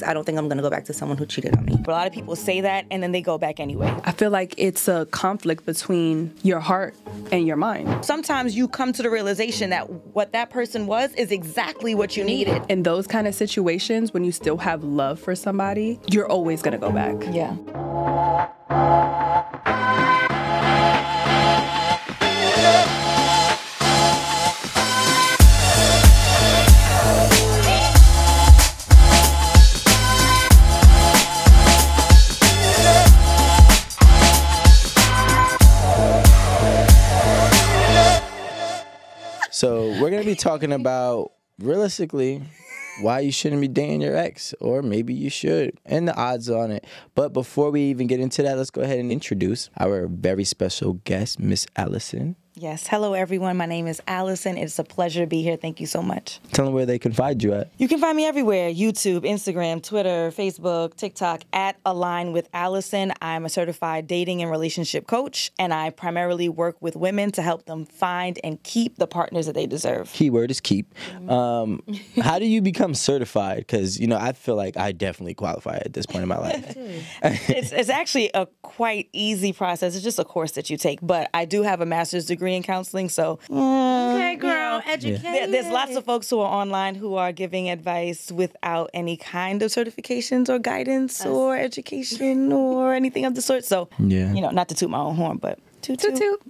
I don't think I'm going to go back to someone who cheated on me. But a lot of people say that and then they go back anyway. I feel like it's a conflict between your heart and your mind. Sometimes you come to the realization that what that person was is exactly what you needed. In those kind of situations, when you still have love for somebody, you're always going to go back. Yeah. So we're going to be talking about, realistically, why you shouldn't be dating your ex, or maybe you should, and the odds on it. But before we even get into that, let's go ahead and introduce our very special guest, Miss Allison. Yes. Hello, everyone. My name is Allison. It's a pleasure to be here. Thank you so much. Tell them where they can find you at. You can find me everywhere. YouTube, Instagram, Twitter, Facebook, TikTok, at Align with Allison. I'm a certified dating and relationship coach, and I primarily work with women to help them find and keep the partners that they deserve. Keyword is keep. How do you become certified? Because, you know, I feel like I definitely qualify at this point in my life. It's actually a quite easy process. It's just a course that you take. But I do have a master's degree in counseling, so okay, girl, educated. There's lots of folks who are online who are giving advice without any kind of certifications or guidance or education or anything of the sort. So, yeah, you know, not to toot my own horn, but toot.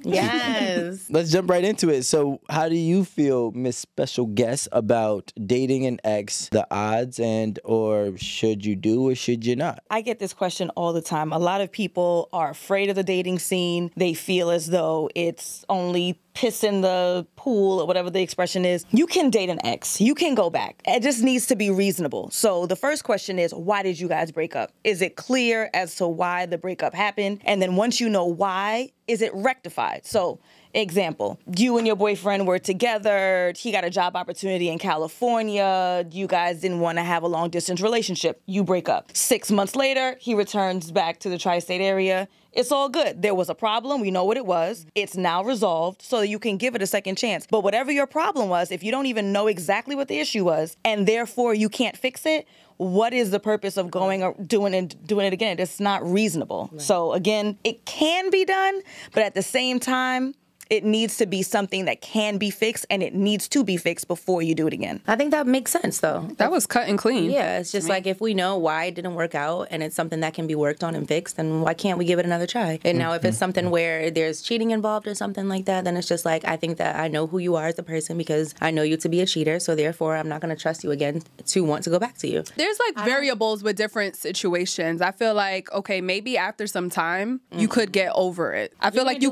Yes. Let's jump right into it. So how do you feel, Miss Special Guest, about dating an ex, the odds, and or should you do or should you not? I get this question all the time. A lot of people are afraid of the dating scene. They feel as though it's only piss in the pool or whatever the expression is. You can date an ex. You can go back. It just needs to be reasonable. So the first question is, why did you guys break up? Is it clear as to why the breakup happened? And then once you know why, is it rectified? So, example, you and your boyfriend were together. He got a job opportunity in California. You guys didn't want to have a long distance relationship. You break up. 6 months later, he returns back to the tri-state area. It's all good. There was a problem. We know what it was. It's now resolved so that you can give it a second chance. But whatever your problem was, if you don't even know exactly what the issue was and therefore you can't fix it, what is the purpose of going or doing it again? It's not reasonable. Right. So again, it can be done, but at the same time, it needs to be something that can be fixed, and it needs to be fixed before you do it again. I think that makes sense, though. That was cut and clean. Yeah, it's just like if we know why it didn't work out and it's something that can be worked on and fixed, then why can't we give it another try? And now if it's something where there's cheating involved or something like that, then it's just like, I think that I know who you are as a person because I know you to be a cheater, so therefore I'm not going to trust you again to want to go back to you. There's like variables with different situations. I feel like, okay, maybe after some time, you could get over it. I feel like you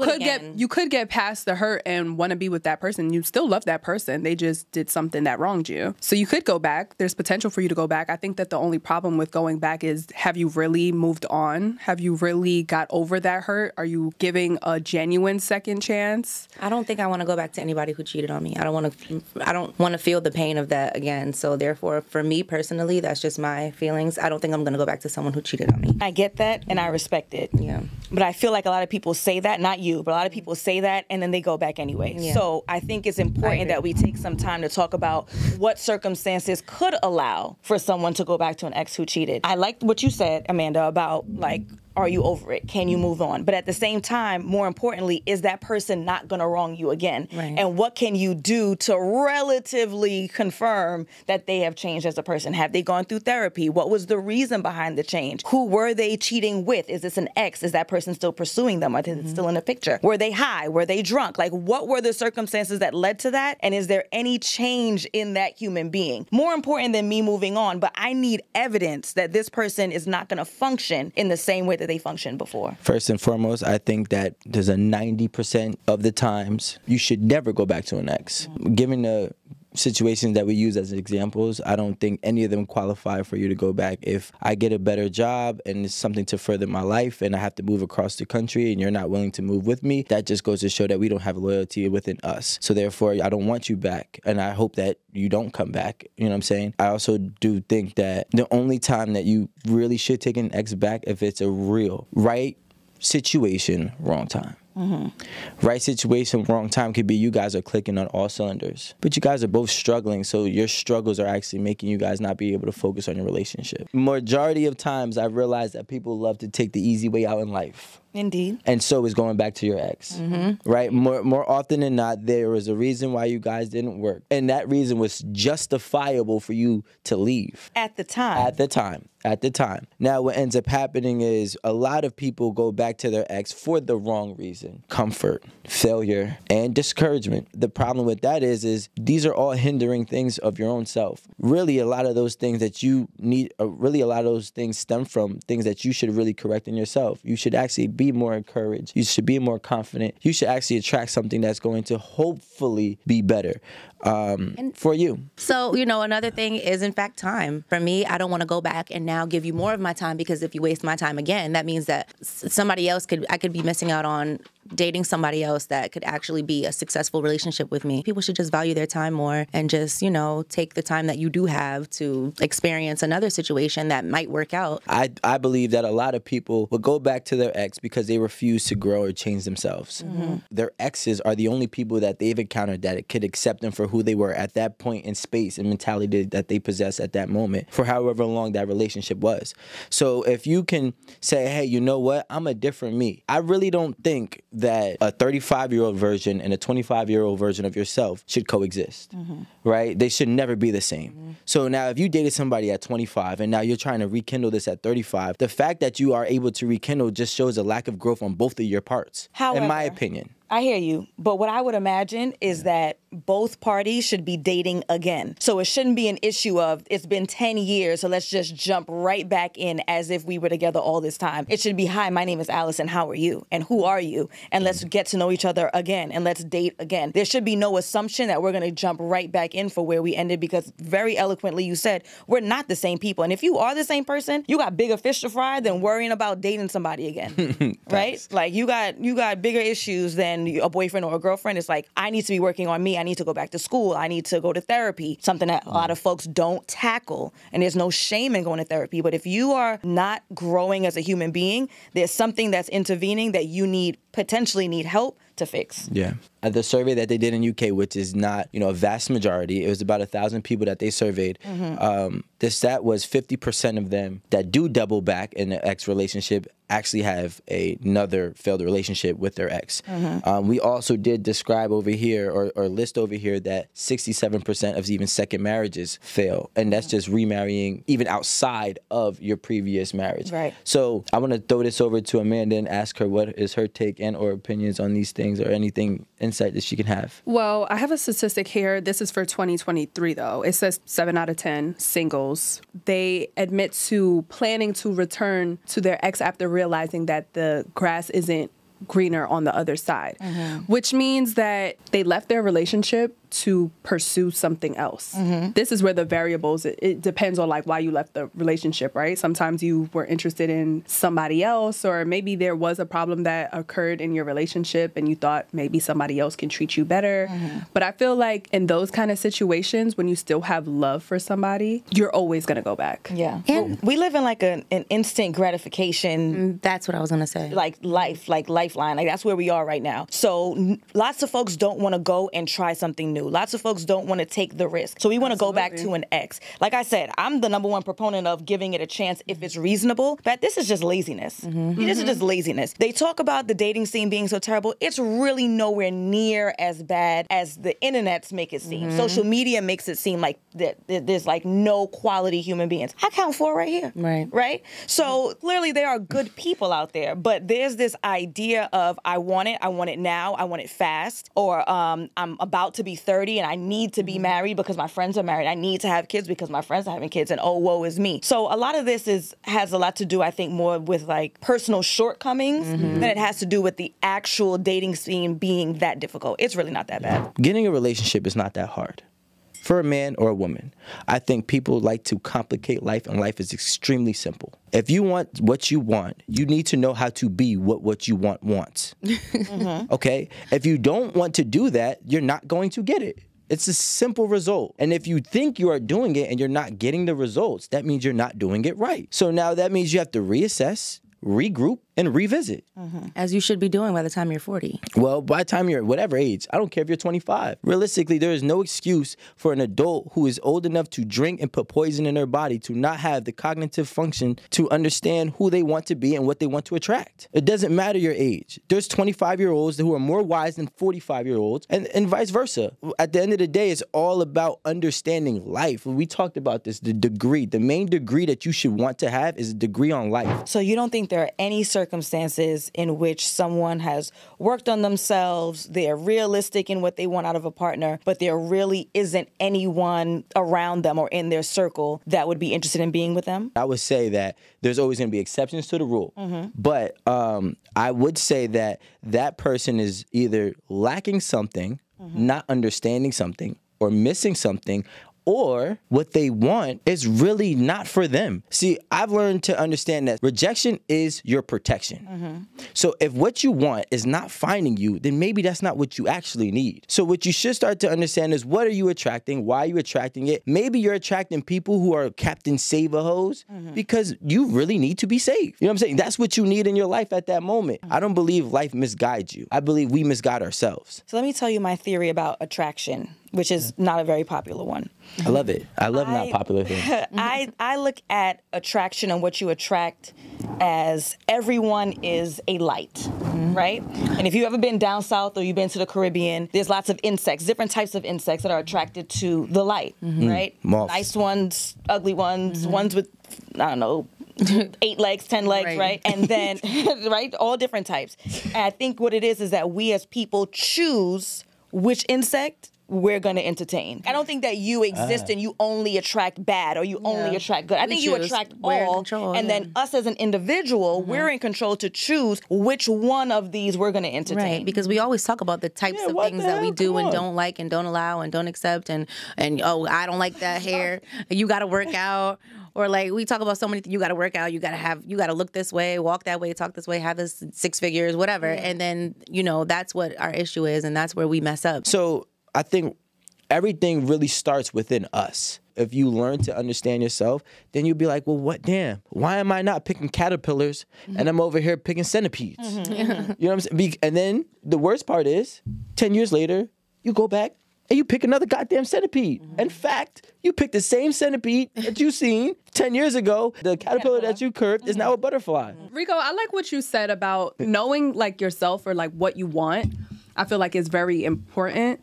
could get past the hurt and want to be with that person. You still love that person. They just did something that wronged you. So you could go back. There's potential for you to go back. I think that the only problem with going back is, have you really moved on? Have you really got over that hurt? Are you giving a genuine second chance? I don't think I want to go back to anybody who cheated on me. I don't want to feel the pain of that again. So therefore, for me personally, that's just my feelings. I don't think I'm going to go back to someone who cheated on me. I get that and I respect it. Yeah. But I feel like a lot of people say that, not you, but a lot of people say that and then they go back anyway. Yeah. So I think it's important that we take some time to talk about what circumstances could allow for someone to go back to an ex who cheated. I liked what you said, Amanda, about like, are you over it? Can you move on? But at the same time, more importantly, is that person not going to wrong you again? Right. And what can you do to relatively confirm that they have changed as a person? Have they gone through therapy? What was the reason behind the change? Who were they cheating with? Is this an ex? Is that person still pursuing them? Are they still in the picture? Were they high? Were they drunk? Like, what were the circumstances that led to that? And is there any change in that human being? More important than me moving on, but I need evidence that this person is not going to function in the same way that they functioned before. First and foremost, I think that there's a 90% of the times you should never go back to an ex. Given the situations that we use as examples, I don't think any of them qualify for you to go back. If I get a better job and it's something to further my life and I have to move across the country and you're not willing to move with me, that just goes to show that we don't have loyalty within us. So therefore, I don't want you back, and I hope that you don't come back. You know what I'm saying? I also do think that the only time that you really should take an ex back if it's a real right situation, wrong time. Right situation, wrong time could be you guys are clicking on all cylinders, but you guys are both struggling, so your struggles are actually making you guys not be able to focus on your relationship. Majority of times, I've realized that people love to take the easy way out in life. Indeed. And so is going back to your ex, right? More often than not, there was a reason why you guys didn't work. And that reason was justifiable for you to leave. At the time. At the time. Now, what ends up happening is a lot of people go back to their ex for the wrong reason. Comfort, failure, and discouragement. The problem with that is these are all hindering things of your own self. Really, a lot of those things that you need, a lot of those things stem from things that you should really correct in yourself. You should actually be more encouraged. You should be more confident. You should actually attract something that's going to hopefully be better for you. So, another thing is, in fact, time. For me, I don't want to go back and now give you more of my time, because if you waste my time again, that means that I could be missing out on dating somebody else that could actually be a successful relationship with me. People should just value their time more and just, take the time that you do have to experience another situation that might work out. I believe that a lot of people will go back to their ex because they refuse to grow or change themselves. Their exes are the only people that they've encountered that could accept them for who they were at that point in space and mentality that they possess at that moment for however long that relationship was. So if you can say, hey, you know what? I'm a different me. I really don't think that a 35-year-old version and a 25-year-old version of yourself should coexist, right? They should never be the same. So now if you dated somebody at 25 and now you're trying to rekindle this at 35, the fact that you are able to rekindle just shows a lack of growth on both of your parts, However, in my opinion. I hear you, but what I would imagine is that both parties should be dating again. So it shouldn't be an issue of it's been 10 years, so let's just jump right back in as if we were together all this time. It should be, hi, my name is Allison, how are you? And who are you? And let's get to know each other again, and let's date again. There should be no assumption that we're going to jump right back in for where we ended, because very eloquently you said, we're not the same people. And if you are the same person, you got bigger fish to fry than worrying about dating somebody again, right? Like you got bigger issues than a boyfriend or a girlfriend. It's like, I need to be working on me. I need to go back to school. I need to go to therapy, something that a lot of folks don't tackle. And there's no shame in going to therapy. But if you are not growing as a human being, there's something that's intervening that you potentially need help to fix. Yeah. The survey that they did in UK, which is not, a vast majority, it was about 1,000 people that they surveyed. The stat was 50% of them that do double back in an ex relationship actually have another failed relationship with their ex. We also did describe over here or list over here that 67% of even second marriages fail. And that's just remarrying even outside of your previous marriage. Right. So I want to throw this over to Amanda and ask her what is her take and or opinions on these things or anything insight that she can have. Well, I have a statistic here. This is for 2023, though. It says 7 out of 10 singles, they admit to planning to return to their ex after realizing that the grass isn't greener on the other side, which means that they left their relationship to pursue something else. This is where the variables, it depends on like why you left the relationship, right? Sometimes you were interested in somebody else, or maybe there was a problem that occurred in your relationship and you thought maybe somebody else can treat you better. But I feel like in those kind of situations, when you still have love for somebody, you're always going to go back. Yeah. And we live in like an instant gratification. That's what I was going to say. Like lifeline. Like that's where we are right now. So lots of folks don't want to go and try something new. Lots of folks don't want to take the risk. So we want to go back to an ex. Like I said, I'm the #1 proponent of giving it a chance if it's reasonable, but this is just laziness. This is just laziness. They talk about the dating scene being so terrible. It's really nowhere near as bad as the internets make it seem. Social media makes it seem like that there's like no quality human beings. I count 4 right here. Right? So clearly there are good people out there, but there's this idea of I want it now, I want it fast, or I'm about to be 30 and I need to be married because my friends are married. I need to have kids because my friends are having kids, and oh, woe is me. So a lot of this has a lot to do, I think, more with like personal shortcomings than it has to do with the actual dating scene being that difficult. It's really not that bad. Getting a relationship is not that hard. For a man or a woman, I think people like to complicate life, and life is extremely simple. If you want what you want, you need to know how to be what you want wants. Okay? If you don't want to do that, you're not going to get it. It's a simple result. And if you think you are doing it and you're not getting the results, that means you're not doing it right. So now that means you have to reassess, regroup, and revisit. As you should be doing by the time you're 40. Well, by the time you're whatever age, I don't care if you're 25. Realistically, there is no excuse for an adult who is old enough to drink and put poison in their body to not have the cognitive function to understand who they want to be and what they want to attract. It doesn't matter your age. There's 25-year-olds who are more wise than 45-year-olds and vice versa. At the end of the day, it's all about understanding life. We talked about this, the degree. The main degree that you should want to have is a degree on life. So you don't think there are any circumstances in which someone has worked on themselves, they're realistic in what they want out of a partner, but there really isn't anyone around them or in their circle that would be interested in being with them? I would say that there's always going to be exceptions to the rule. But I would say that that person is either lacking something, not understanding something, or missing something, or what they want is really not for them. See, I've learned to understand that rejection is your protection. So if what you want is not finding you, then maybe that's not what you actually need. So what you should start to understand is, what are you attracting? Why are you attracting it? Maybe you're attracting people who are Captain Save-A-Hoes because you really need to be saved. You know what I'm saying? That's what you need in your life at that moment. I don't believe life misguides you. I believe we misguide ourselves. So let me tell you my theory about attraction, which is not a very popular one. I love it. I love not popular things. I look at attraction and what you attract as everyone is a light, right? And if you've ever been down south or you've been to the Caribbean, there's lots of insects, different types of insects that are attracted to the light, right? Moths. Nice ones, ugly ones, ones with, I don't know, 8 legs, 10 legs, right? And then, right, all different types. And I think what it is that we as people choose which insect we're going to entertain. I don't think that you exist and you only attract bad or you only attract good. I think you attract all. And then us as an individual, we're in control to choose which one of these we're going to entertain. Right, because we always talk about the types of things that we do and don't like and don't allow and don't accept and oh, I don't like that hair. You got to work out. Or like we talk about so many things, you got to work out, you got to look this way, walk that way, talk this way, have this 6 figures, whatever. And then, that's what our issue is and that's where we mess up. So I think everything really starts within us. If you learn to understand yourself, then you'll be like, well, why am I not picking caterpillars and I'm over here picking centipedes? You know what I'm saying? And then the worst part is 10 years later, you go back and you pick another goddamn centipede. In fact, you pick the same centipede that you seen 10 years ago. The caterpillar that you curved is now a butterfly. Rico, I like what you said about knowing like yourself or like what you want. I feel like it's very important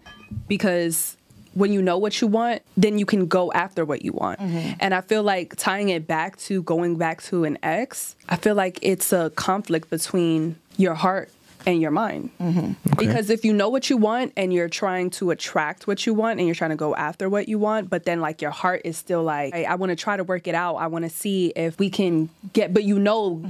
because when you know what you want, then you can go after what you want. And I feel like tying it back to going back to an ex, I feel like it's a conflict between your heart and your mind. Because if you know what you want and you're trying to attract what you want and you're trying to go after what you want, but then like your heart is still like, hey, I want to try to work it out. I want to see if we can get, but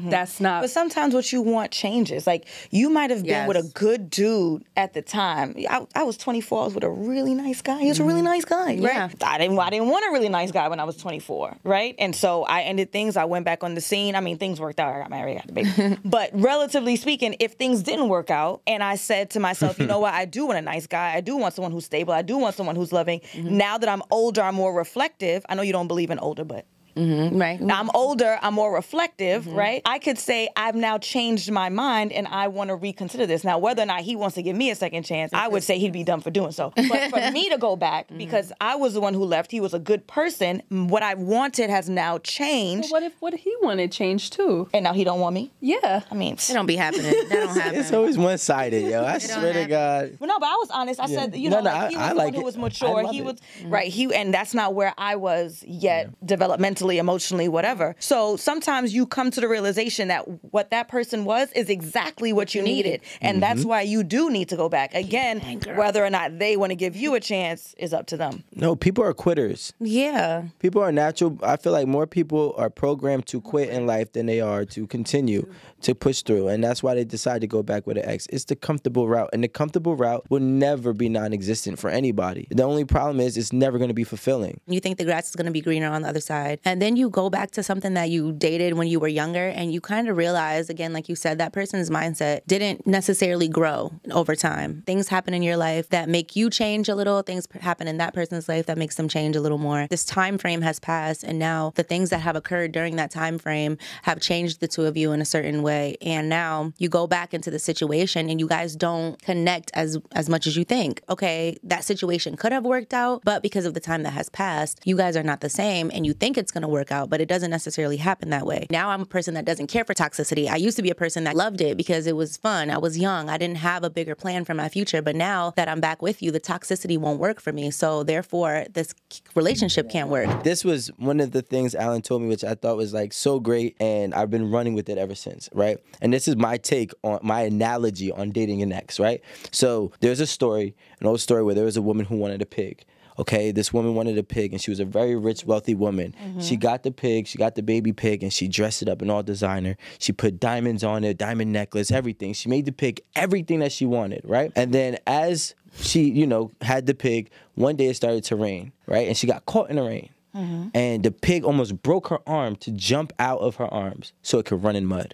that's not. But sometimes what you want changes. Like you might have been with a good dude at the time. I was 24, I was with a really nice guy. He was a really nice guy, right? Yeah. I didn't want a really nice guy when I was 24, right? And so I ended things. I went back on the scene. I mean, things worked out. I got married, got the baby. But relatively speaking, if things didn't work out and I said to myself, you know what, I do want a nice guy. I do want someone who's stable. I do want someone who's loving. Now that I'm older, I'm more reflective. I know you don't believe in older, but Right. Now I'm older, I'm more reflective, right? I could say I've now changed my mind and I want to reconsider this. Now, whether or not he wants to give me a second chance, I would say he'd be dumb for doing so. But for me to go back, because I was the one who left, he was a good person, what I wanted has now changed. Well, what if he wanted change too? And now he don't want me? Yeah. I mean, It don't be happening. That don't happen. It's always one-sided, yo. I swear to God. well, no, but I was honest. I said, you No, know, no, like, he was I the like one who it. was I mature. love He it. was right. And that's not where I was yet, developmentally, emotionally, whatever. So sometimes you come to the realization that what that person was is exactly what you needed, and that's why you do need to go back again. Whether or not they want to give you a chance is up to them. No, people are quitters. Yeah. People are natural. I feel like more people are programmed to quit in life than they are to continue to push through. And that's why they decide to go back with an ex. It's the comfortable route. And the comfortable route will never be non-existent for anybody. The only problem is it's never going to be fulfilling. You think the grass is going to be greener on the other side. And then you go back to something that you dated when you were younger, and you kind of realize, again, like you said, that person's mindset didn't necessarily grow over time. Things happen in your life that make you change a little. Things happen in that person's life that makes them change a little more. This time frame has passed, and now the things that have occurred during that time frame have changed the two of you in a certain way. And now you go back into the situation and you guys don't connect as much as you think. Okay, that situation could have worked out, but because of the time that has passed, you guys are not the same, and you think it's going to work out, but it doesn't necessarily happen that way. Now I'm a person that doesn't care for toxicity. I used to be a person that loved it because it was fun. I was young. I didn't have a bigger plan for my future, but now that I'm back with you, the toxicity won't work for me. So therefore, this relationship can't work. This was one of the things Alan told me, which I thought was like so great, and I've been running with it ever since, right? And this is my take on my analogy on dating an ex, right? So there's a story, an old story where there was a woman who wanted a pig. Okay, this woman wanted a pig, and she was a very rich, wealthy woman. She got the pig, she got the baby pig, and she dressed it up in all designer. She put diamonds on it, diamond necklace, everything. She made the pig everything that she wanted, right? And then as she, had the pig, one day it started to rain, right? And she got caught in the rain. And the pig almost broke her arm to jump out of her arms so it could run in mud.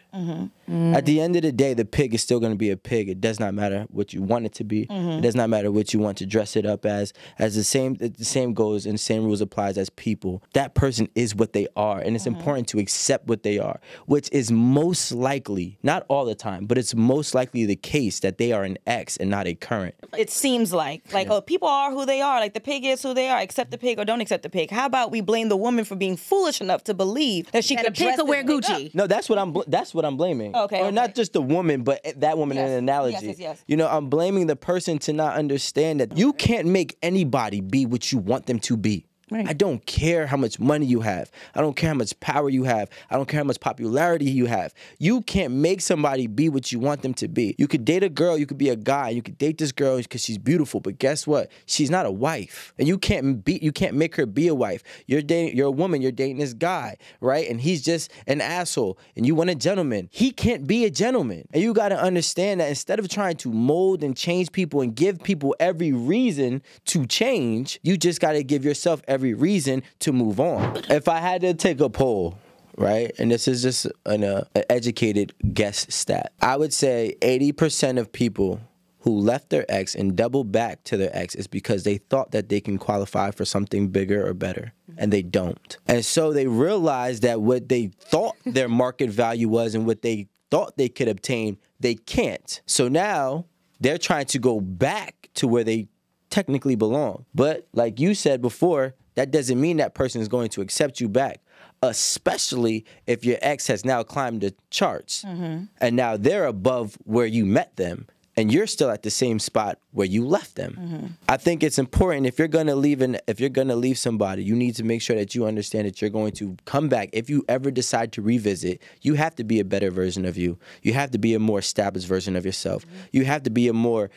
At the end of the day, the pig is still going to be a pig. It does not matter what you want it to be. It does not matter what you want to dress it up as. The same goes and the same rules applies as people. That person is what they are, and it's important to accept what they are, which is most likely, not all the time, but it's most likely the case that they are an ex and not a current. It seems like, oh, people are who they are. Like, the pig is who they are. Accept the pig or don't accept the pig. How about we blame the woman for being foolish enough to believe that she could dress wear Gucci? No, that's what I'm blaming. Okay. Not just the woman, but that woman in an analogy. Yes. I'm blaming the person to not understand that you can't make anybody be what you want them to be. Right. I don't care how much money you have. I don't care how much power you have. I don't care how much popularity you have. You can't make somebody be what you want them to be. You could date a girl, you could be a guy, you could date this girl because she's beautiful, but guess what? She's not a wife. And you can't make her be a wife. You're a woman, you're dating this guy, right? And he's just an asshole, and you want a gentleman. He can't be a gentleman. And you got to understand that instead of trying to mold and change people and give people every reason to change, you just got to give yourself every reason to move on. If I had to take a poll, right, and this is just an educated guess stat, I would say 80% of people who left their ex and doubled back to their ex is because they thought that they can qualify for something bigger or better, and they don't. And so they realized that what they thought their market value was and what they thought they could obtain, they can't. So now they're trying to go back to where they technically belong. But like you said before, that doesn't mean that person is going to accept you back, especially if your ex has now climbed the charts and now they're above where you met them and you're still at the same spot where you left them. I think it's important if you're going to leave somebody, you need to make sure that you understand that you're going to come back. If you ever decide to revisit, you have to be a better version of you. You have to be a more established version of yourself. You have to be a more,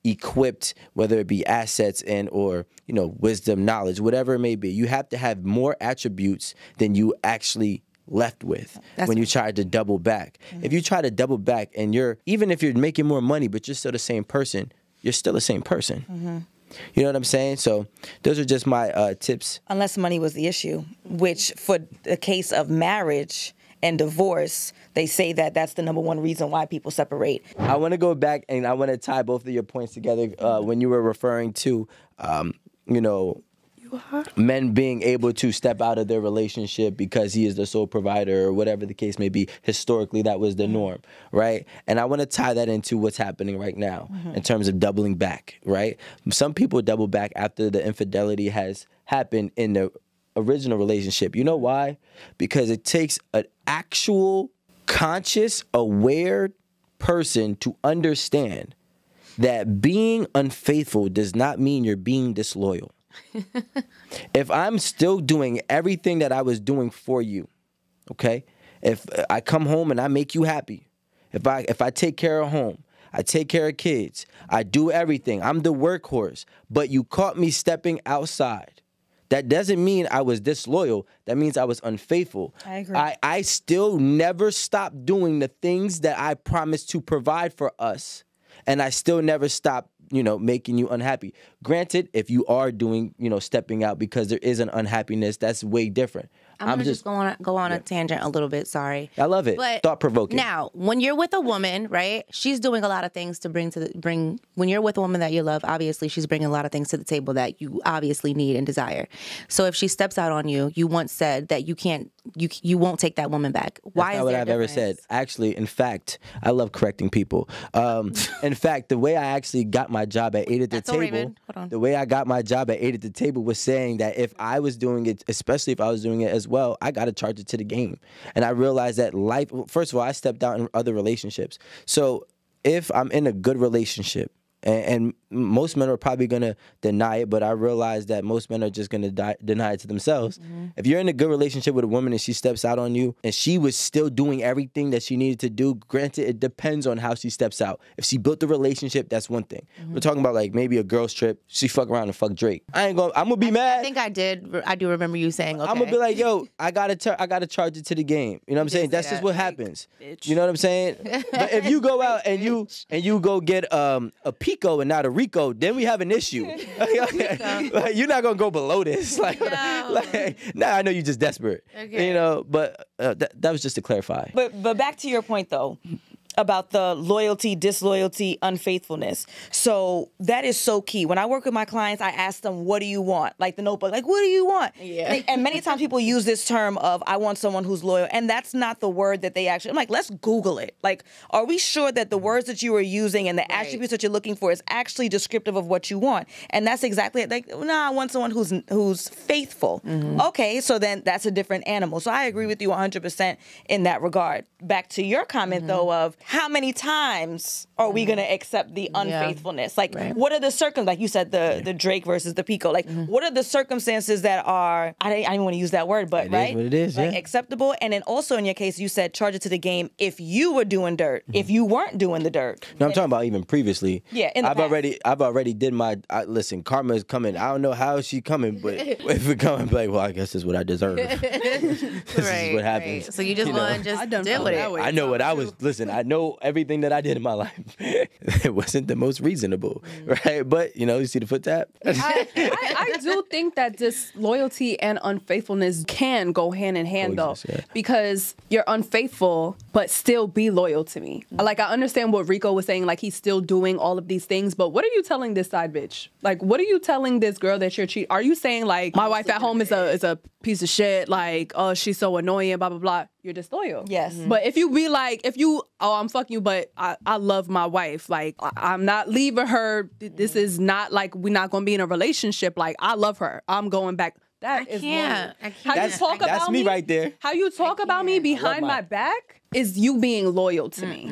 equipped, whether it be assets and or wisdom, knowledge, whatever it may be. You have to have more attributes than you actually left with when you try to double back. If you try to double back and even if you're making more money but you're still the same person, you're still the same person. You know what I'm saying? So those are just my tips. Unless money was the issue, which for the case of marriage and divorce, they say that that's the number one reason why people separate. I want to go back and I want to tie both of your points together when you were referring to, men being able to step out of their relationship because he is the sole provider or whatever the case may be. Historically, that was the norm, right? And I want to tie that into what's happening right now in terms of doubling back, right? Some people double back after the infidelity has happened in the original relationship. You know why? Because it takes an actual conscious, aware person to understand that being unfaithful does not mean you're being disloyal. If I'm still doing everything that I was doing for you, okay? If I come home and I make you happy, if I take care of home, I take care of kids, I do everything, I'm the workhorse, but you caught me stepping outside, that doesn't mean I was disloyal. That means I was unfaithful. I agree. I still never stopped doing the things that I promised to provide for us. And I still never stopped, making you unhappy. Granted, if you are doing, stepping out because there is an unhappiness, that's way different. I'm gonna just go on a tangent a little bit. Sorry. I love it. But thought provoking. Now, when you're with a woman, right? She's doing a lot of things to bring. When you're with a woman that you love, obviously she's bringing a lot of things to the table that you obviously need and desire. So if she steps out on you, you once said that you won't take that woman back. Why That's is not what there a I've ever difference? said. Actually, in fact, I love correcting people. In fact, the way I actually got my job at 8 at the That's all right, table, man. Hold on. the way I got my job at 8 at the table was saying that if I was doing it, especially if I was doing it as well, I got to charge it to the game. And I realized that life, first of all, I stepped out in other relationships. So if I'm in a good relationship, and most men are probably going to deny it, but I realize that most men are just going to deny it to themselves. Mm-hmm. If you're in a good relationship with a woman and she steps out on you and she was still doing everything that she needed to do, granted, it depends on how she steps out. If she built the relationship, that's one thing. Mm-hmm. We're talking about like maybe a girl's trip. She fuck around and fuck Drake. I'm going to be mad. I think I did. I do remember you saying, okay. I'm gonna be like, yo, I gotta charge it to the game. You know what I'm saying? say That's just that. what happens. bitch. You know what I'm saying? But if you go out and you go get a Pico and not a Rico, then we have an issue. Like, you're not gonna go below this. Like, nah, I know you're just desperate. Okay. You know, but that was just to clarify. But back to your point though, about the loyalty, disloyalty, unfaithfulness. So that is so key. When I work with my clients, I ask them, what do you want? Like the notebook, like, what do you want? Yeah. And many times people use this term of, I want someone who's loyal. And that's not the word that they actually, I'm like, let's Google it. Like, are we sure that the words that you are using and the attributes that you're looking for is actually descriptive of what you want? And that's exactly it. Like, I want someone who's faithful. Mm-hmm. Okay, so then that's a different animal. So I agree with you 100% in that regard. Back to your comment, though, of how many times are we going to accept the unfaithfulness? Like, what are the circumstances? Like you said, the Drake versus the Pico. Like, what are the circumstances that are, I didn't want to use that word, but It is right? what it is, Like, yeah. acceptable. And then also in your case, you said charge it to the game if you were doing dirt, if you weren't doing the dirt. No, I'm talking about even previously. Yeah, in the past. I've already did my. Listen, karma is coming. I don't know how she coming, but if it coming, like, well, I guess this is what I deserve. This is what happens. Right. So you just know? want to just I done deal felt with that it. way. I know what I was. Listen, I know everything that I did in my life. It wasn't the most reasonable, right? But you see the foot tap. I do think that disloyalty and unfaithfulness can go hand in hand, though, Coexist, yeah. because you're unfaithful but still be loyal to me. Like, I understand what Rico was saying, like he's still doing all of these things, but what are you telling this side bitch? Like, what are you telling this girl that you're cheating? Are you saying like my wife at home is a piece of shit? Like, oh, she's so annoying, blah blah blah. You're disloyal. Yes. But if you be like, I'm fucking you, but I love my wife. Like, I'm not leaving her. This is not like we're not gonna be in a relationship. Like, I love her. I'm going back. That is can't. loyal. I can't. How you That's- talk that's about me right there. How you talk about me behind my- my back is you being loyal to me.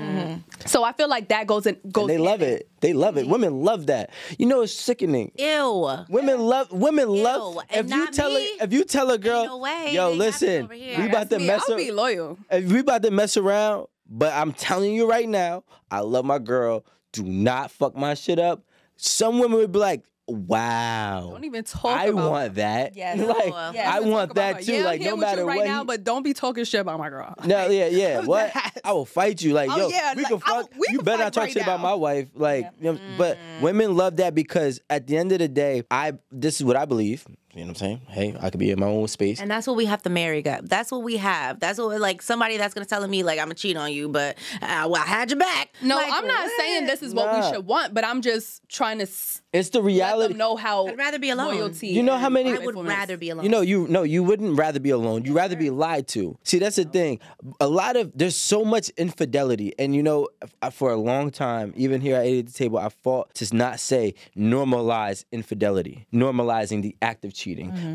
So I feel like that goes in. And they love it. They love it. Women love that. It's sickening. Ew. Women love. And not me. If you tell a girl, no way. yo, They got listen, me over here. we about to mess I'll be loyal. If we about to mess around, but I'm telling you right now, I love my girl. Do not fuck my shit up. Some women would be like, wow. Don't even talk I about want that. Yes. Like, Yes. I want that too. Yeah, Like, I'm here no with matter you right what. now, but don't be talking shit about my girl. No, yeah. What? I will fight you. Like, Oh, yo, yeah, we like, can fuck. we You can better fight not talk right shit about now. my wife. Like, but women love that because at the end of the day, this is what I believe. You know what I'm saying? Hey, I could be in my own space. And that's what we have to marry, guys. That's what we have. That's what, like, somebody that's going to tell me, like, I'm going to cheat on you, but well, I had your back. No, Like, I'm not saying this is what Nah. we should want, but I'm just trying to It's the let reality. them know how I'd rather be alone. loyalty. You know how many- I and would faithfulness. rather be alone. You wouldn't rather be alone. You'd rather be lied to. See, that's the thing. There's so much infidelity. And, for a long time, even here at 8 at the table, I fought to not say normalize infidelity, normalizing the act of cheating.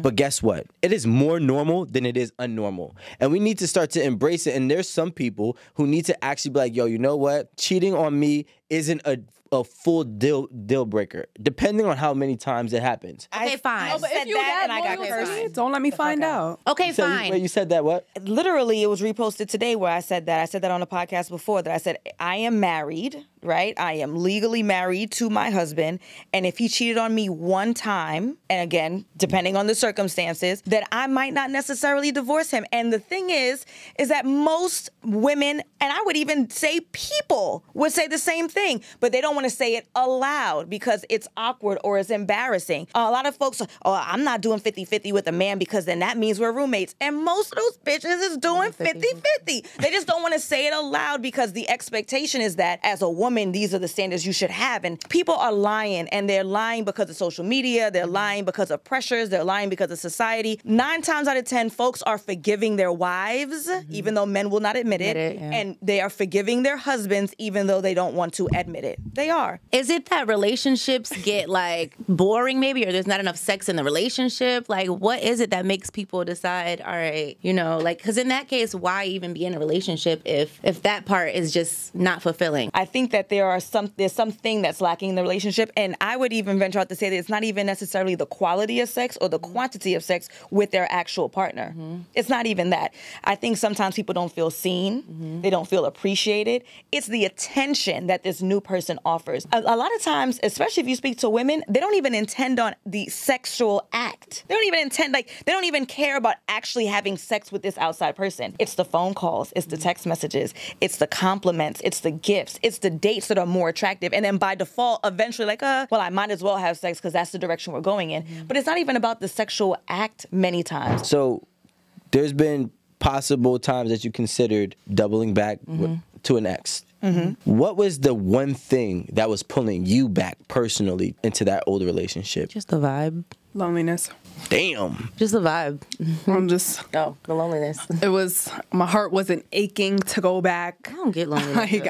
But guess what? It is more normal than it is unnormal. And we need to start to embrace it. And there's some people who need to actually be like, yo, you know what? Cheating on me isn't a full deal breaker, depending on how many times it happens. Okay, fine. Oh, but said if you that that and I got loyal to cursed. me, don't let me find out. Okay, So fine. you said that what? Literally, it was reposted today where I said that. I said that on a podcast before that I said, I am married, right? I am legally married to my husband. And if he cheated on me one time, and again, depending on the circumstances, that I might not necessarily divorce him. And the thing is that most women, and I would even say people, would say the same thing. thing, but they don't want to say it aloud because it's awkward or it's embarrassing. A lot of folks, oh, I'm not doing 50-50 with a man because then that means we're roommates. And most of those bitches is doing 50-50. They just don't want to say it aloud because the expectation is that as a woman, these are the standards you should have. And people are lying, and they're lying because of social media. They're lying because of pressures. They're lying because of society. 9 times out of 10, folks are forgiving their wives, even though men will not admit it. And they are forgiving their husbands, even though they don't want to admit it. They are. Is it that relationships get like boring maybe, or there's not enough sex in the relationship? Like, what is it that makes people decide, all right, you know, like, because in that case, why even be in a relationship if that part is just not fulfilling? I think that there's something that's lacking in the relationship, and I would even venture out to say that it's not even necessarily the quality of sex or the quantity of sex with their actual partner. It's not even that. I think sometimes people don't feel seen. They don't feel appreciated. It's the attention that this new person offers. A lot of times, especially if you speak to women, they don't even intend on the sexual act. They don't even intend, like, they don't even care about actually having sex with this outside person. It's the phone calls, it's the text messages, it's the compliments, it's the gifts, it's the dates that are more attractive. And then by default, eventually like, well, I might as well have sex because that's the direction we're going in. But it's not even about the sexual act many times. So there's been possible times that you considered doubling back to an ex. What was the one thing that was pulling you back personally into that old relationship? Just the vibe. Loneliness. Damn. Just the vibe. I'm just. Oh, the loneliness. It was, my heart wasn't aching to go back. I don't get loneliness. Like,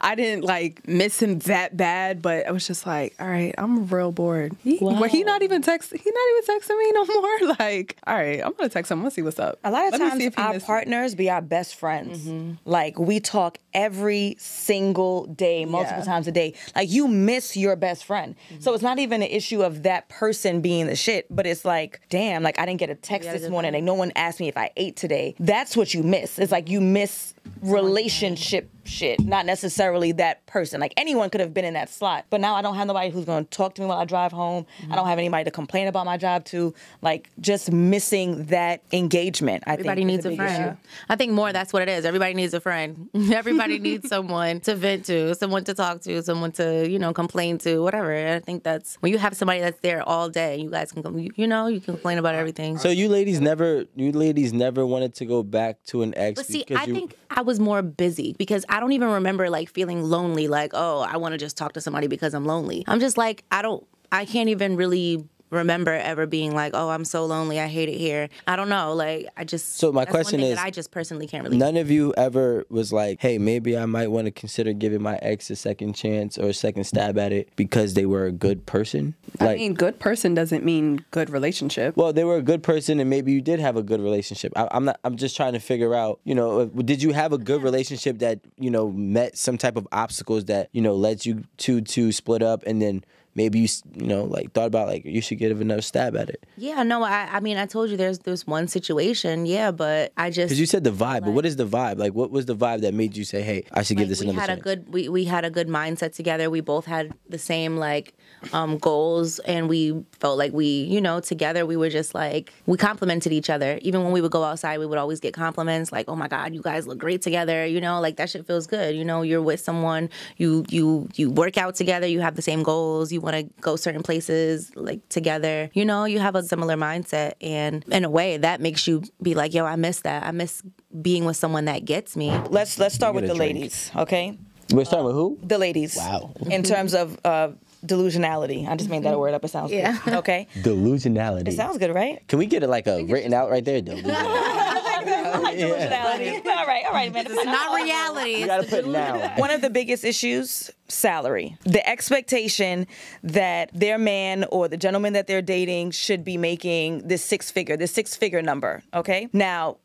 I didn't like miss him that bad, but I was just like, all right, I'm real bored. But he not even texting me no more. Like, all right, I'm gonna text him. Let's see what's up. A lot of times our partners be our best friends. Like, we talk every single day, multiple times a day. Like, you miss your best friend. So it's not even an issue of that person being the shit, but it's like, damn, like, I didn't get a text this morning. Like, no one asked me if I ate today. That's what you miss. It's like you miss relationship shit, not necessarily that person. Like, anyone could have been in that slot, but now I don't have nobody who's going to talk to me while I drive home. I don't have anybody to complain about my job to. Like, just missing that engagement. Everybody needs a friend. I think more that's what it is. Everybody needs a friend. Everybody needs someone to vent to, someone to talk to, someone to, you know, complain to, whatever. And I think that's when you have somebody that's there all day. You guys can, you know, you can complain about everything. So you ladies never wanted to go back to an ex. But see, I think I was more busy because I don't even remember like feeling lonely. Like, oh, I want to just talk to somebody because I'm lonely. I'm just like, I can't even really remember ever being like, oh, I'm so lonely, I hate it here. I don't know, like, I just. So my question is, that I just personally can't really. None of you ever was like, hey, maybe I might want to consider giving my ex a second chance or a second stab at it because they were a good person? Like, I mean, good person doesn't mean good relationship. Well, they were a good person and maybe you did have a good relationship. I'm just trying to figure out, you know, did you have a good relationship that, you know, met some type of obstacles that, you know, led you to split up, and then maybe you know, like, thought about, like, you should give another stab at it? Yeah, no, I mean, I told you there's one situation, yeah, but I just. Because you said the vibe, like, but what is the vibe? Like, what was the vibe that made you say, hey, I should give this another chance? We had a good mindset together. We both had the same, like, goals, and we felt like we, you know, together we were just, like, we complimented each other. Even when we would go outside, we would always get compliments, like, oh my God, you guys look great together, you know, like, that shit feels good. You know, you're with someone, you work out together, you have the same goals, you want to go certain places, like, together, you know, you have a similar mindset, and in a way that makes you be like, yo, I miss that. I miss being with someone that gets me. Let's start with the ladies, okay? We're starting with who? The ladies. Wow. In terms of delusionality. I just made that word up. It sounds good. Okay? Delusionality. It sounds good, right? Can we get it like a written out right there? Delusionality. All right, man. It's not reality. You gotta put it down. One of the biggest issues, salary. The expectation that their man or the gentleman that they're dating should be making this six figure number, okay? Now,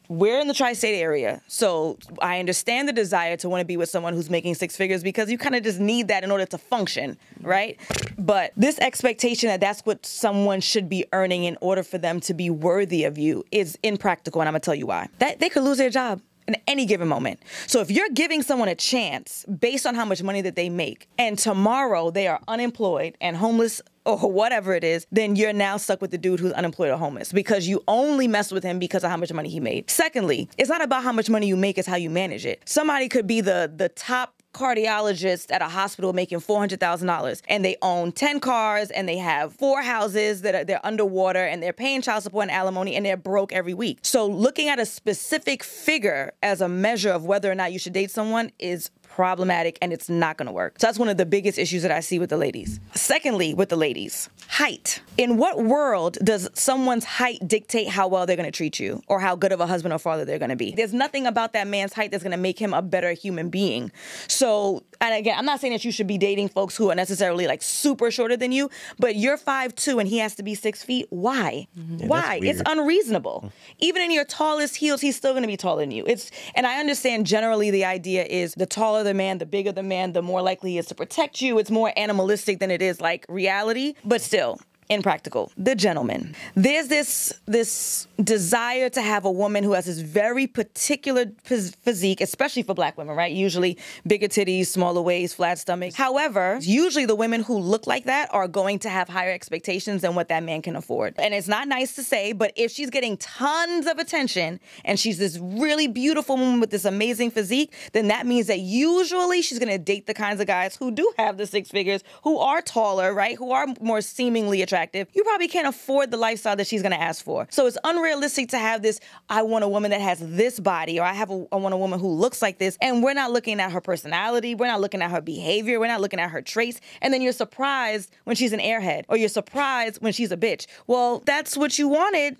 we're in the tri-state area, so I understand the desire to want to be with someone who's making six figures because you kind of just need that in order to function, right? But this expectation that that's what someone should be earning in order for them to be worthy of you is impractical, and I'm going to tell you why. That they could lose their job in any given moment. So if you're giving someone a chance based on how much money that they make, and tomorrow they are unemployed and homeless or whatever it is, then you're now stuck with the dude who's unemployed or homeless because you only messed with him because of how much money he made. Secondly, it's not about how much money you make, it's how you manage it. Somebody could be the top cardiologist at a hospital making $400,000 and they own 10 cars and they have 4 houses they're underwater and they're paying child support and alimony and they're broke every week. So looking at a specific figure as a measure of whether or not you should date someone is problematic, and it's not going to work. So that's one of the biggest issues that I see with the ladies. Secondly, with the ladies, height. In what world does someone's height dictate how well they're going to treat you or how good of a husband or father they're going to be? There's nothing about that man's height that's going to make him a better human being. So, and again, I'm not saying that you should be dating folks who are necessarily like super shorter than you, but you're 5'2" and he has to be 6 feet. Why? Yeah, why? It's unreasonable. Even in your tallest heels, he's still going to be taller than you. And I understand generally the idea is the taller the man, the bigger the man, the more likely he is to protect you. It's more animalistic than it is like reality, but still impractical. The gentleman. There's this desire to have a woman who has this very particular physique, especially for black women, right? Usually bigger titties, smaller waist, flat stomach. However, usually the women who look like that are going to have higher expectations than what that man can afford. And it's not nice to say, but if she's getting tons of attention and she's this really beautiful woman with this amazing physique, then that means that usually she's going to date the kinds of guys who do have the 6 figures, who are taller, right? Who are more seemingly attractive. You probably can't afford the lifestyle that she's going to ask for. So it's unrealistic to have this, I want a woman that has this body, or I want a woman who looks like this. And we're not looking at her personality. We're not looking at her behavior. We're not looking at her traits. And then you're surprised when she's an airhead, or you're surprised when she's a bitch. Well, that's what you wanted.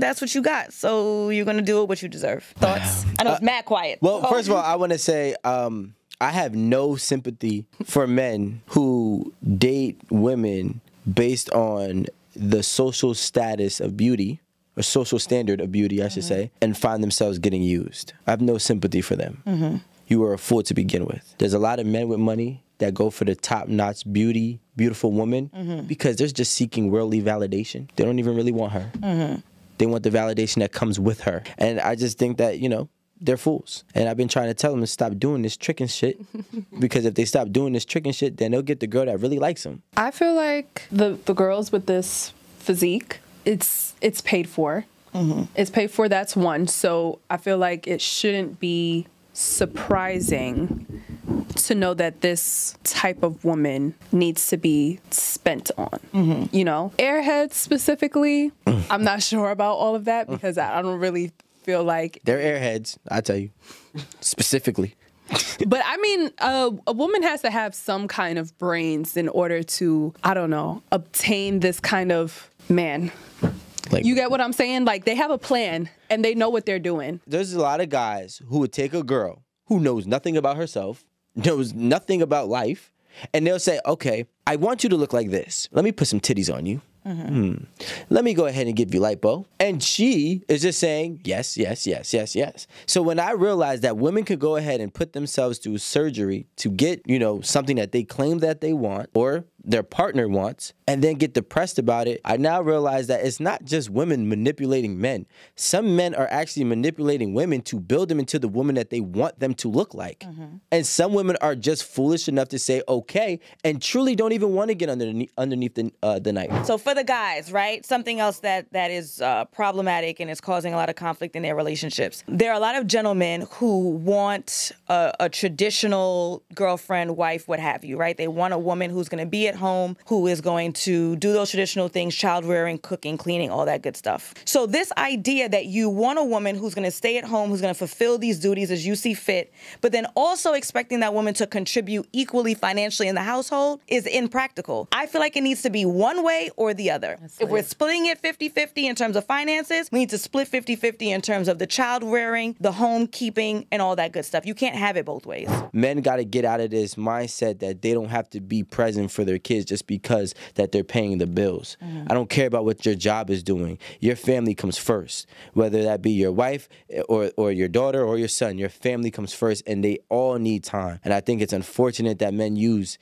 That's what you got. So you're going to do what you deserve. Thoughts? I know it's mad quiet. Well, first of all, I want to say, I have no sympathy for men who date women based on the social status of beauty, or social standard of beauty, I should say, and find themselves getting used. I have no sympathy for them. You are a fool to begin with. There's a lot of men with money that go for the top-notch beautiful woman because they're just seeking worldly validation. They don't even really want her. They want the validation that comes with her. And I just think that, they're fools. And I've been trying to tell them to stop doing this tricking shit because if they stop doing this tricking shit, then they'll get the girl that really likes them. I feel like the girls with this physique, it's paid for. It's paid for, that's one. So I feel like it shouldn't be surprising to know that this type of woman needs to be spent on. Airheads specifically, I'm not sure about all of that because I don't really feel like they're airheads, I tell you, specifically. But I mean, a woman has to have some kind of brains in order to, I don't know, obtain this kind of man. Like, you get what I'm saying? Like, they have a plan and they know what they're doing. There's a lot of guys who would take a girl who knows nothing about herself, knows nothing about life, and they'll say, okay, I want you to look like this. Let me put some titties on you. Let me go ahead and give you lipo. And she is just saying, yes, yes, yes, yes, yes. So when I realized that women could go ahead and put themselves through surgery to get, something that they claim that they want or their partner wants, and then get depressed about it, I now realize that it's not just women manipulating men. Some men are actually manipulating women to build them into the woman that they want them to look like. And some women are just foolish enough to say, okay, and truly don't even want to get underneath the knife. So for the guys, right, something else that is problematic and is causing a lot of conflict in their relationships. There are a lot of gentlemen who want a traditional girlfriend, wife, what have you, right? They want a woman who's going to be at home, who is going to do those traditional things, child rearing, cooking, cleaning, all that good stuff. So this idea that you want a woman who's going to stay at home, who's going to fulfill these duties as you see fit, but then also expecting that woman to contribute equally financially in the household is impractical. I feel like it needs to be one way or the other. If we're splitting it 50-50 in terms of finances, we need to split 50-50 in terms of the child rearing, the home keeping, and all that good stuff. You can't have it both ways. Men got to get out of this mindset that they don't have to be present for their kids just because that they're paying the bills. I don't care about what your job is doing. Your family comes first, whether that be your wife or your daughter or your son. Your family comes first, and they all need time. And I think it's unfortunate that men use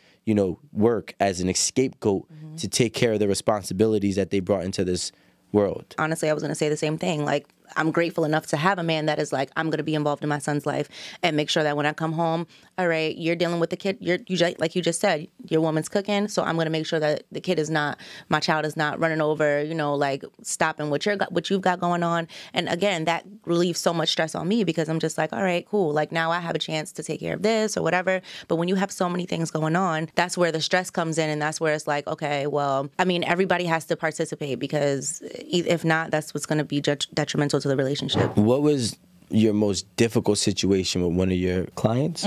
work as an scapegoat to take care of the responsibilities that they brought into this world. Honestly, I was going to say the same thing. Like, I'm grateful enough to have a man that is like, I'm going to be involved in my son's life and make sure that when I come home, all right, you're dealing with the kid. Like you just said, your woman's cooking. So I'm going to make sure that the kid is not, my child is not running over, like stopping what you've got going on. And again, that relieves so much stress on me because I'm just like, all right, cool. Like now I have a chance to take care of this or whatever. But when you have so many things going on, that's where the stress comes in. And that's where it's like, okay, well, I mean, everybody has to participate because if not, that's what's going to be detrimental to the relationship. What was your most difficult situation with one of your clients?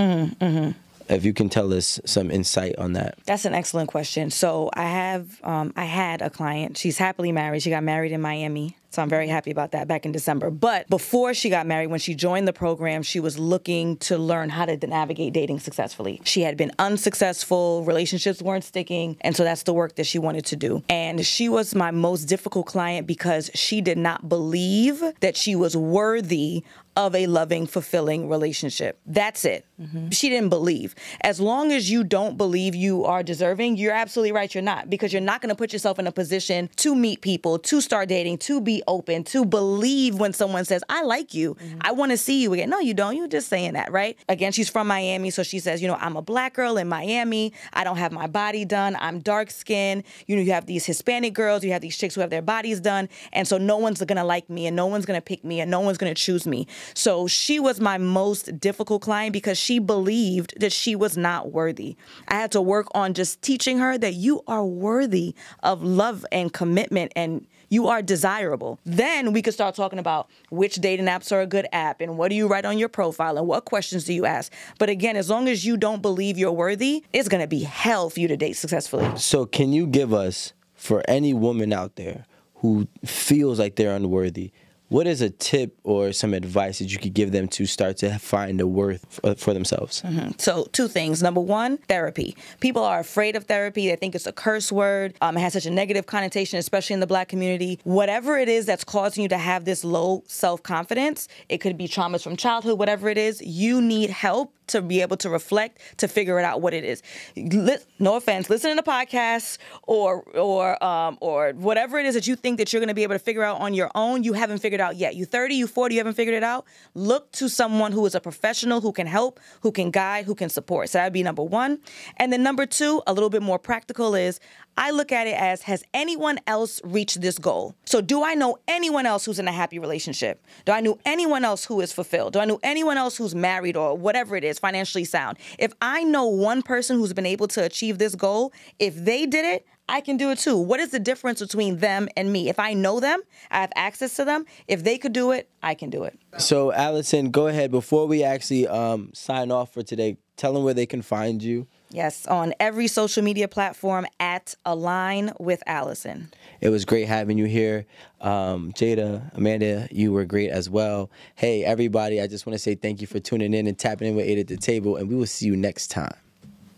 If you can tell us some insight on that. That's an excellent question. So I had a client. She's happily married. She got married in Miami. So I'm very happy about that back in December. But before she got married, when she joined the program, she was looking to learn how to navigate dating successfully. She had been unsuccessful, relationships weren't sticking, and so that's the work that she wanted to do. And she was my most difficult client because she did not believe that she was worthy of a loving, fulfilling relationship. That's it. She didn't believe. As long as you don't believe you are deserving, you're absolutely right, you're not. Because you're not going to put yourself in a position to meet people, to start dating, to be open, to believe when someone says, I like you, I want to see you again. No, you don't. You're just saying that, right? Again, she's from Miami, so she says, I'm a black girl in Miami. I don't have my body done. I'm dark skinned. You have these Hispanic girls, you have these chicks who have their bodies done, and so no one's going to like me, and no one's going to pick me, and no one's going to choose me. So she was my most difficult client because she believed that she was not worthy. I had to work on just teaching her that you are worthy of love and commitment, and you are desirable. Then we could start talking about which dating apps are a good app and what do you write on your profile and what questions do you ask. But again, as long as you don't believe you're worthy, it's going to be hell for you to date successfully. So can you give us, for any woman out there who feels like they're unworthy, what is a tip or some advice that you could give them to start to find a worth for themselves? So 2 things. Number 1, therapy. People are afraid of therapy. They think it's a curse word. It has such a negative connotation, especially in the Black community. Whatever it is that's causing you to have this low self-confidence, it could be traumas from childhood, whatever it is, you need help to be able to reflect, to figure it out what it is. No offense, listen to the podcast or whatever it is that you think that you're going to be able to figure out on your own, you haven't figured out yet. You 30, you 40, you haven't figured it out. Look to someone who is a professional, who can help, who can guide, who can support. So that would be number 1. And then number 2, a little bit more practical, is I look at it as, has anyone else reached this goal? So do I know anyone else who's in a happy relationship? Do I know anyone else who is fulfilled? Do I know anyone else who's married or whatever it is, financially sound? If I know one person who's been able to achieve this goal, if they did it, I can do it too. What is the difference between them and me? If I know them, I have access to them. If they could do it, I can do it. So Allison, go ahead. Before we actually sign off for today, tell them where they can find you. Yes, on every social media platform at Align with Allison. It was great having you here. Jada, Amanda, you were great as well. Hey, everybody, I just want to say thank you for tuning in and tapping in with 8 at the Table, and we will see you next time.